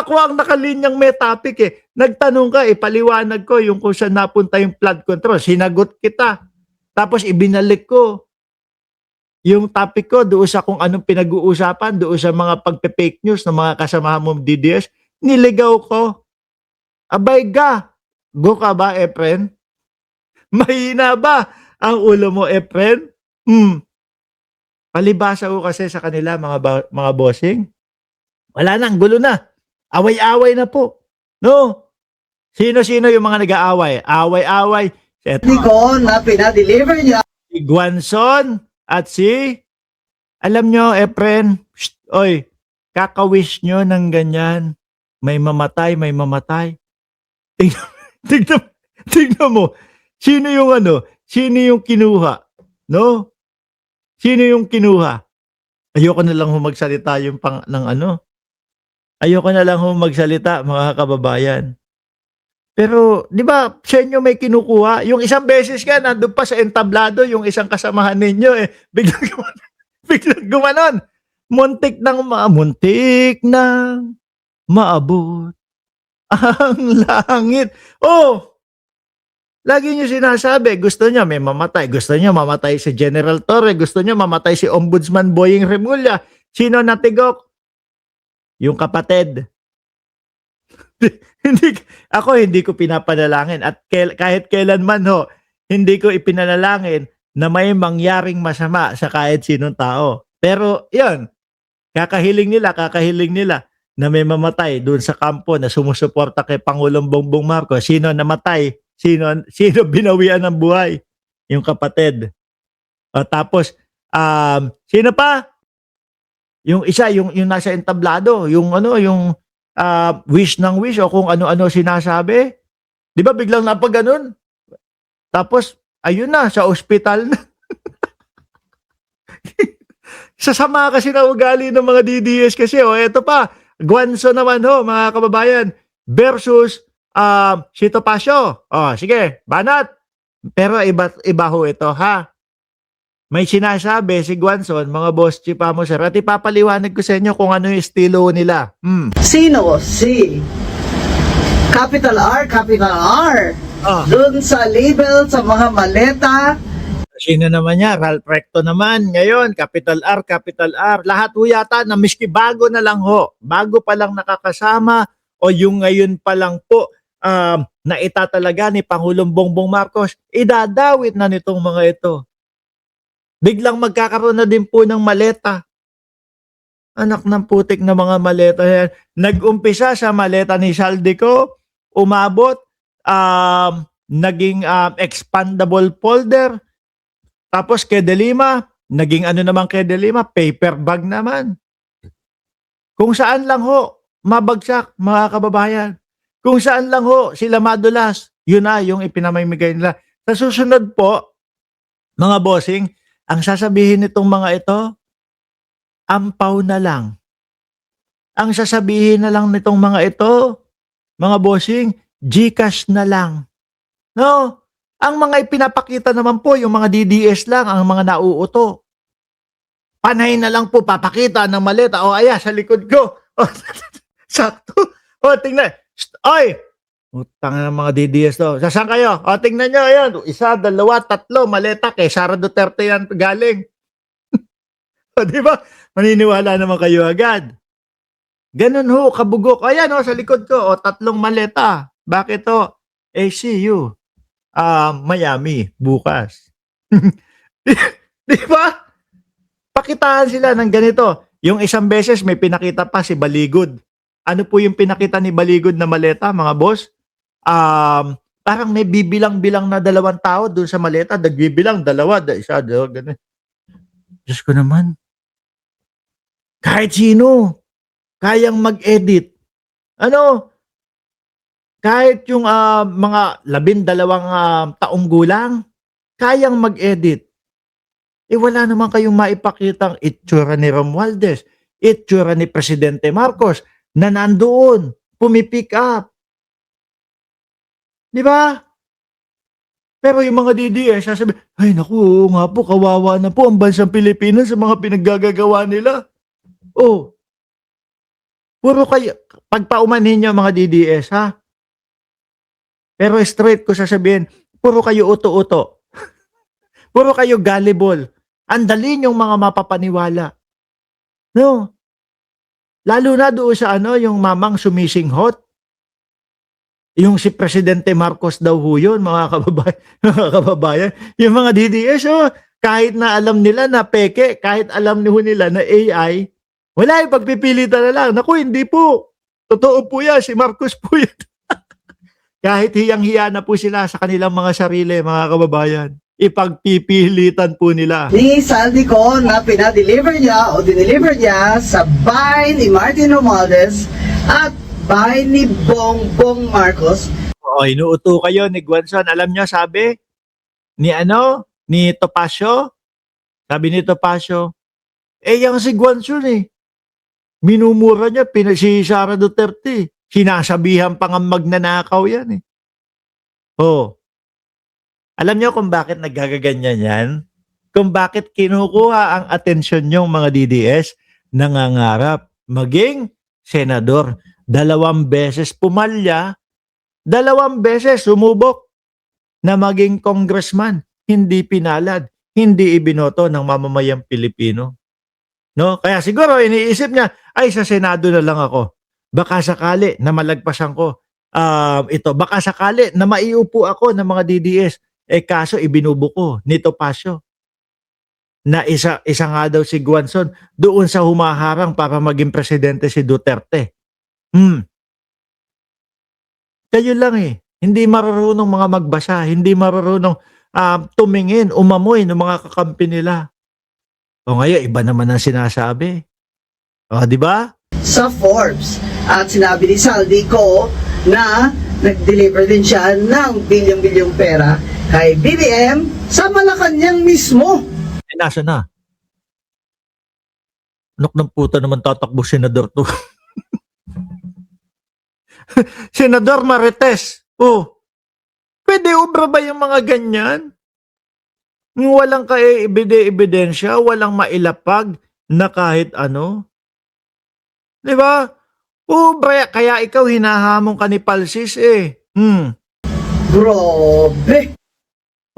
Ako ang nakalinyang may topic eh. Nagtanong ka eh, paliwanag ko yung kung saan napunta yung flood control. Sinagot kita. Tapos ibinalik ko yung topic ko doon sa kung anong pinag-uusapan, doon sa mga pagpe-fake news ng mga kasamahan mong DDS. Niligaw ko. Abay ga. Go ka ba, Efren? Mahina ba ang ulo mo, Efren? Palibasa ko kasi sa kanila, mga bossing. Wala na, ang gulo na. Away-away na po. No? Sino-sino yung mga nag-aaway? Away-away. Hindi ko na pinadeliver niya. Si Guanzon at si, alam nyo, Efren, oy, kakawish nyo ng ganyan. May mamatay, may mamatay. Tignan mo. Sino yung kinuha? No? Sino yung kinuha? Ayoko na lang magsalita yung Ayoko na lang magsalita, mga kababayan. Pero, di ba, sa inyo may kinukuha? Yung isang beses ka, nandun pa sa entablado, yung isang kasamahan ninyo, biglang gumanon. Muntik nang maabot ang langit. Oh, lagi nyo sinasabi, gusto nyo may mamatay. Gusto nyo mamatay si General Torre. Gusto nyo mamatay si Ombudsman Boying Remulla. Sino natigok? Yung kapatid. Hindi ko pinapanalangin at kahit kailanman hindi ko ipinanalangin na may mangyaring masama sa kahit sinong tao. Pero 'yun, kakahiling nila na may mamatay doon sa kampo na sumusuporta kay Pangulong Bongbong Marcos. Sino namatay? Sino binawian ng buhay? Yung kapatid. Tapos sino pa? Yung isa, yung nasa entablado, yung wish ng wish o kung ano-ano sinasabi. Di ba biglang napaganon? Tapos, ayun na, sa ospital na. Sasama kasi na ugali ng mga DDS kasi. Eto pa, Guanzon naman mga kababayan, versus si Topacio. Sige, banat. Pero iba ito, ha? May sinasabi si Guanzon, mga boss chipa mo sir, at ipapaliwanag ko sa inyo kung ano yung estilo nila. Sino? Si Capital R. Doon sa label sa mga maleta. Sino naman niya? Ralph Recto naman. Ngayon, Capital R. Lahat yata na miski bago na lang bago pa lang nakakasama o yung ngayon pa lang po na itatalaga ni Pangulong Bongbong Marcos, idadawit na nitong mga ito. Biglang magkakaroon na din po ng maleta. Anak ng putik na mga maleta yan. Nag-umpisa sa maleta ni Saldico, umabot, naging expandable folder. Tapos kay De Lima, naging kay De Lima, paper bag naman. Kung saan lang mabagsak, mga kababayan. Kung saan lang sila madulas, yun na yung ipinamimigay nila. Sa susunod po, mga bossing, ang sasabihin nitong mga ito, ampaw na lang. Ang sasabihin na lang nitong mga ito, mga bossing, GCash na lang. No? Ang mga ipinapakita naman po, yung mga DDS lang, ang mga nauuto. Panay na lang po papakita ng maleta. Sa likod ko. Sakto. Tingnan. Oy! Utang ng mga DDS to. Saan kayo? Tingnan nyo, ayan. 1, 2, 3, maleta kay Sara Duterte yan galing. Di ba? Maniniwala naman kayo agad. Ganun kabugok. Ayan sa likod ko. 3 maleta. Bakit see you. Miami, bukas. Di ba? Pakitaan sila ng ganito. Yung isang beses may pinakita pa si Baligod. Ano po yung pinakita ni Baligod na maleta, mga boss? Parang may bibilang-bilang na 2 tao doon sa maleta. Nagbibilang 2, 1, 2, ganun. Diyos ko naman. Kahit sino, kayang mag-edit. Kahit yung mga 12 taong gulang, kayang mag-edit. Wala naman kayong maipakitang itsura ni Romualdez, itsura ni Presidente Marcos, na nandoon, pumipick up. Di ba? Pero yung mga DDS, sasabi, ay naku, nga po, kawawa na po ang bansang Pilipinas sa mga pinaggagawa nila. Puro kayo, pagpaumanhin niyo mga DDS ha, pero straight ko sasabihin, puro kayo uto-uto, puro kayo gullible, ang dali niyong mga mapapaniwala, no? Lalo na doon sa ano, yung mamang sumisinghot, yung si Presidente Marcos daw ho yun, mga kababayan, mga kababayan, yung mga DDS, oh, kahit na alam nila na peke, kahit alam nila na AI, wala yung pagpipilitan na lang. Naku, hindi po. Totoo po yan, si Marcos po yan. Kahit hiyang-hiya na po sila sa kanilang mga sarili, mga kababayan. Ipagpipilitan po nila. Ni Saldico na pinadeliver niya o dineliver niya sa bahay ni Martin Romualdez at bahay ni Bongbong Marcos. O, inuuto kayo ni Guanzon. Alam nyo, sabi ni ni Topacio, sabi ni Topacio, yung si Guanzon minumura niya, si Sara Duterte. Sinasabihan pa nga magnanakaw yan Oh. Alam niyo kung bakit nagagaganyan yan? Kung bakit kinukuha ang atensyon niyong mga DDS, nangangarap maging senador. 2 beses pumalya, 2 beses sumubok na maging congressman. Hindi pinalad, hindi ibinoto ng mamamayang Pilipino. No? Kaya siguro iniisip niya, ay sa Senado na lang ako. Baka sakali na malagpasan ko ito. Baka sakali na maiupo ako ng mga DDS. Kaso ibinubuko ni Topacio na isa nga daw si Guanzon doon sa humaharang para maging presidente si Duterte. Kayo lang hindi marunong mga magbasa, hindi marunong tumingin, umamoy ng mga kakampi nila. O ngayon, iba naman ang sinasabi. O, di ba? Sa Forbes. At sinabi ni Saldico na nag-deliver din siya ng bilyong-bilyong pera kay BBM sa Malacanang mismo. Nasa na? Anak ng puta naman tatakbo senador to. Senador Marites. Oh, pwede obra ba yung mga ganyan? Walang ebidensya, walang mailapag na kahit ano. Di ba? Obra, kaya ikaw hinahamon ka ni Palsis Grabe.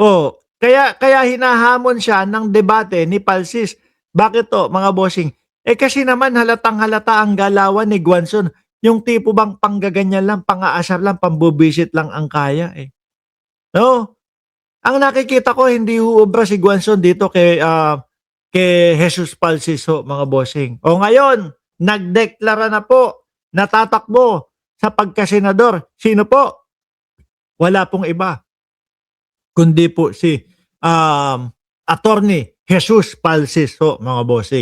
Oh, kaya hinahamon siya ng debate ni Palsis. Bakit to, mga bossing? Kasi naman halatang-halata ang galawan ni Guanzon. Yung tipo bang panggaganyan lang, pang-aasar lang, pambubisit lang ang kaya No? Ang nakikita ko, hindi huubra si Guanzon dito kay Jesus Palsis mga bossing. O ngayon, nagdeklara na po, natatakbo sa pagkasenador. Sino po? Wala pong iba. Kundi po si Attorney Jesus Palsis mga bossing.